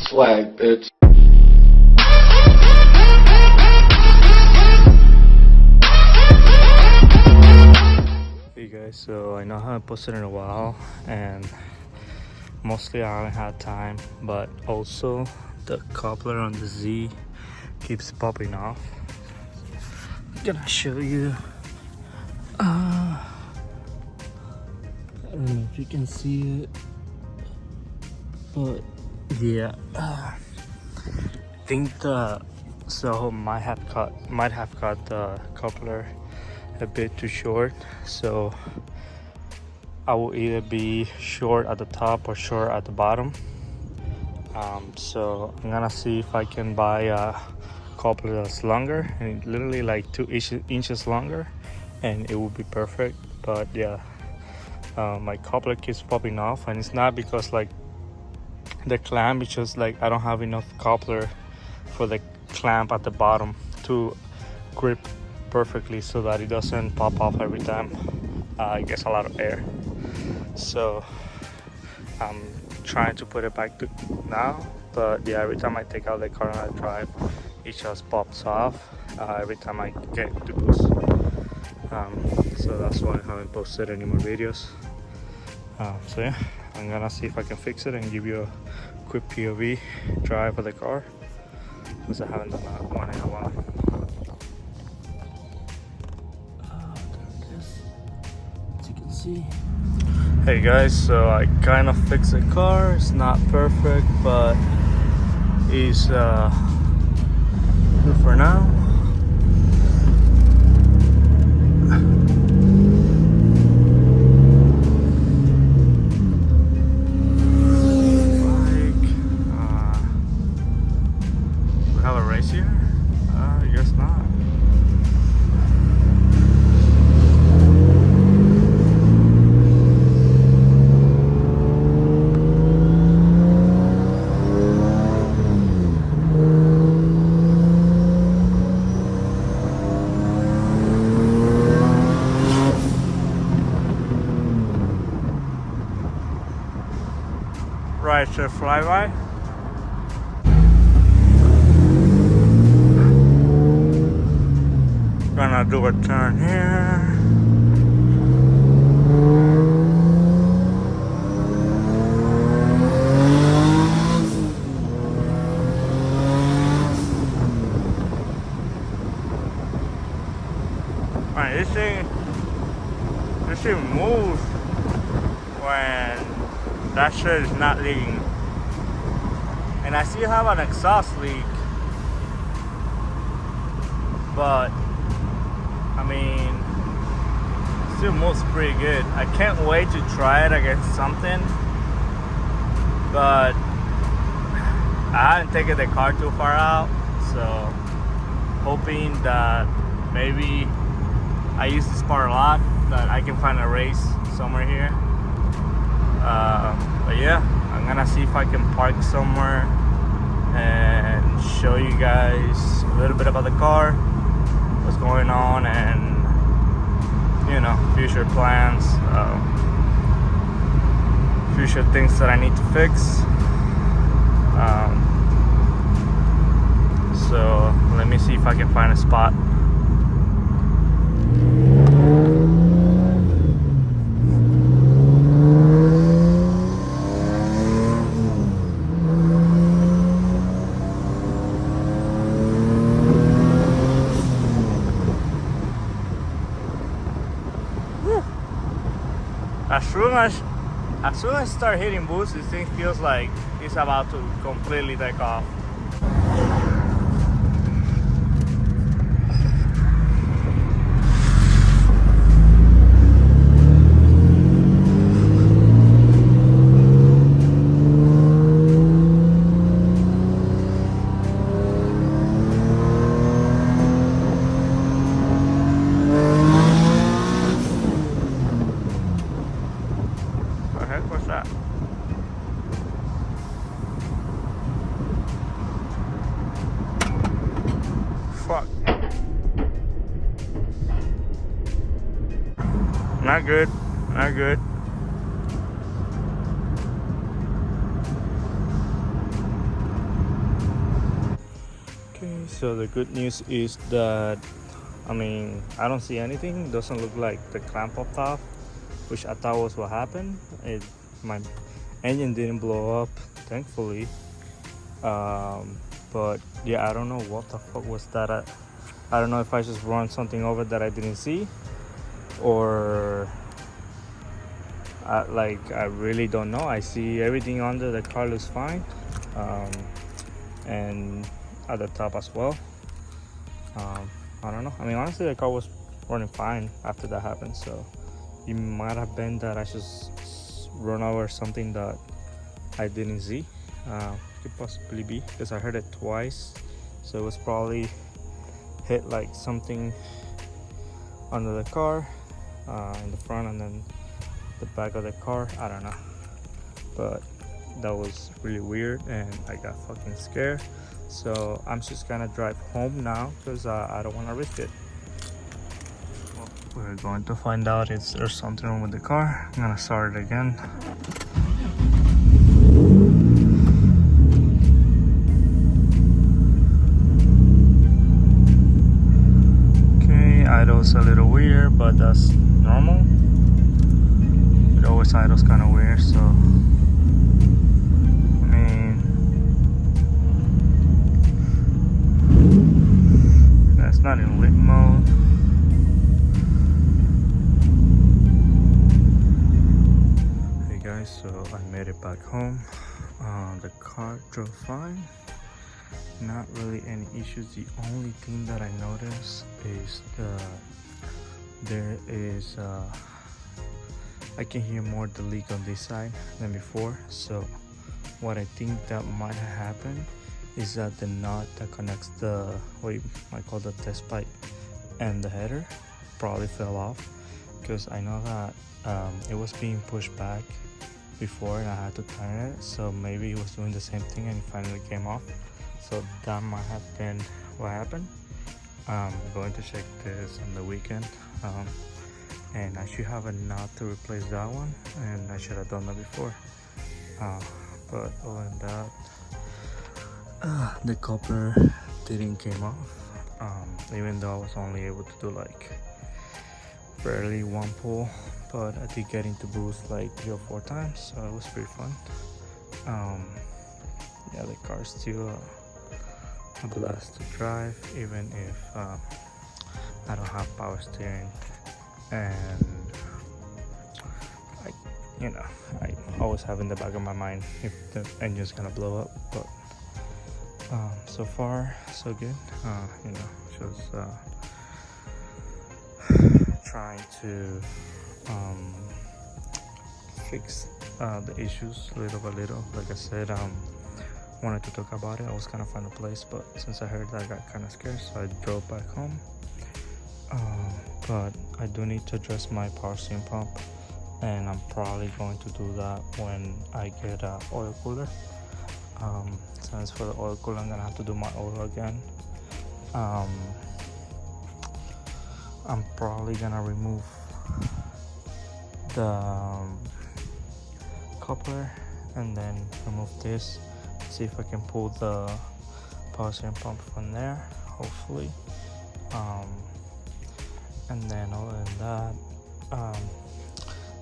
swag, bitch. Hey guys, so I know I haven't posted in a while and mostly I haven't had time, but also the coupler on the Z keeps popping off. I'm gonna show you. I don't know if you can see it, but yeah, I think might have cut the coupler a bit too short, so I will either be short at the top or short at the bottom. So I'm gonna see if I can buy a coupler that's longer, and literally like 2 inches longer, and it will be perfect. But yeah, my coupler keeps popping off, and it's not because like the clamp, it's just like I don't have enough coupler for the clamp at the bottom to grip perfectly so that it doesn't pop off every time it gets a lot of air. So I'm trying to put it back to now, but yeah, every time I take out the car and I drive, it just pops off every time I get to boost. So that's why I haven't posted any more videos. So yeah, I'm gonna see if I can fix it and give you a quick POV drive of the car, because I haven't done that one in a while. As you can see. Hey guys, so I kind of fixed the car. It's not perfect, but it's good for now. We have a race here? I guess not. Right to flyby. Gonna do a turn here. Alright, this thing moves when that shit is not leaking. And I still have an exhaust leak, but I mean, it still moves pretty good. I can't wait to try it against something, but I haven't taken the car too far out, so hoping that maybe I use this part a lot, that I can find a race somewhere here. But yeah, I'm gonna see if I can park somewhere and show you guys a little bit about the car, what's going on, and you know, future plans, future things that I need to fix. So let me see if I can find a spot. As soon as I start hitting boost, this thing feels like it's about to completely take off. What's that? Fuck. Not good. Not good. So the good news is that, I mean, I don't see anything. Doesn't look like the clamp popped off, which I thought was what happened. My engine didn't blow up, thankfully. But yeah, I don't know what the fuck was that. I don't know if I just run something over that I didn't see, or I really don't know. I see everything under the car looks fine, and at the top as well. I don't know. I mean, honestly, the car was running fine after that happened, so it might have been that I just run over something that I didn't see. Could possibly be, because I heard it twice, so it was probably hit like something under the car, in the front and then the back of the car. I don't know, but that was really weird and I got fucking scared. So I'm just gonna drive home now because I don't want to risk it. Well, we're going to find out if there's something wrong with the car. I'm gonna start it again. Okay, idle's a little weird, but that's normal. It always idles kind of weird, so it's not in lit mode. Hey guys, so I made it back home. The car drove fine. Not really any issues. The only thing that I noticed is there is I can hear more the leak on this side than before. So what I think that might have happened is that the knot that connects the, what you might call the test pipe and the header, probably fell off, because I know that it was being pushed back before and I had to turn it, so maybe it was doing the same thing and it finally came off. So that might have been what happened. I'm going to check this on the weekend, and I should have a knot to replace that one, and I should have done that before. But other than that, the coupler didn't came off, even though I was only able to do like barely one pull, but I did get into boost like 3 or 4 times, so it was pretty fun. Yeah, the car's still a blast to drive, even if I don't have power steering, and I always have in the back of my mind if the engine's gonna blow up, but so far so good. Just trying to fix the issues little by little. Like I said, wanted to talk about it. I was gonna find a place, but since I heard that, I got kind of scared, so I drove back home. But I do need to address my power steering pump, and I'm probably going to do that when I get an oil cooler. Since for the oil cooler, I'm gonna have to do my oil again. I'm probably gonna remove the coupler and then remove this, see if I can pull the power steering pump from there, hopefully. And then other than that,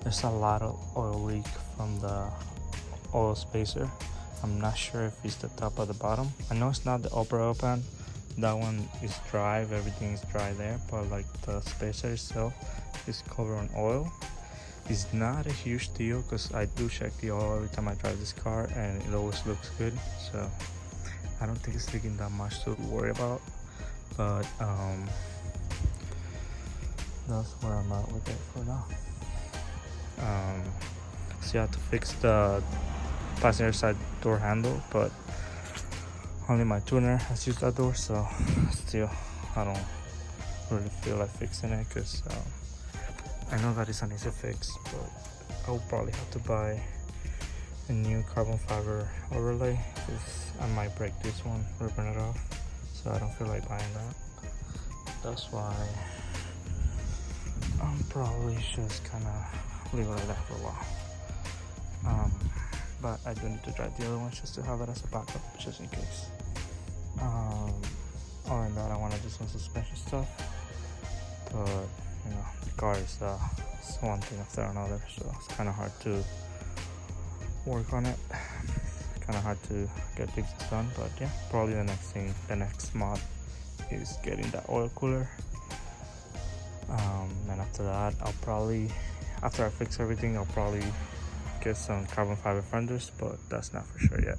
there's a lot of oil leak from the oil spacer. I'm not sure if it's the top or the bottom. I know it's not the upper open. That one is dry, everything is dry there, but like the spacer itself is covered in oil. It's not a huge deal because I do check the oil every time I drive this car and it always looks good, so I don't think it's leaking that much to worry about. But that's where I'm at with it for now. So I have to fix the passenger side door handle, but only my tuner has used that door, so still I don't really feel like fixing it, because I know that it's an easy fix, but I'll probably have to buy a new carbon fiber overlay, because I might break this one, ripping it off, so I don't feel like buying that. That's why I'm probably just kind of leave it like that for a while. But I do need to drive the other one just to have it as a backup, just in case. Other than that, I want to do some suspension stuff, but you know, the car is it's one thing after another, so it's kind of hard to work on it. Kind of hard to get things done, but yeah, probably the next mod is getting that oil cooler. And after that, after I fix everything, I'll probably get some carbon fiber fenders, but that's not for sure yet.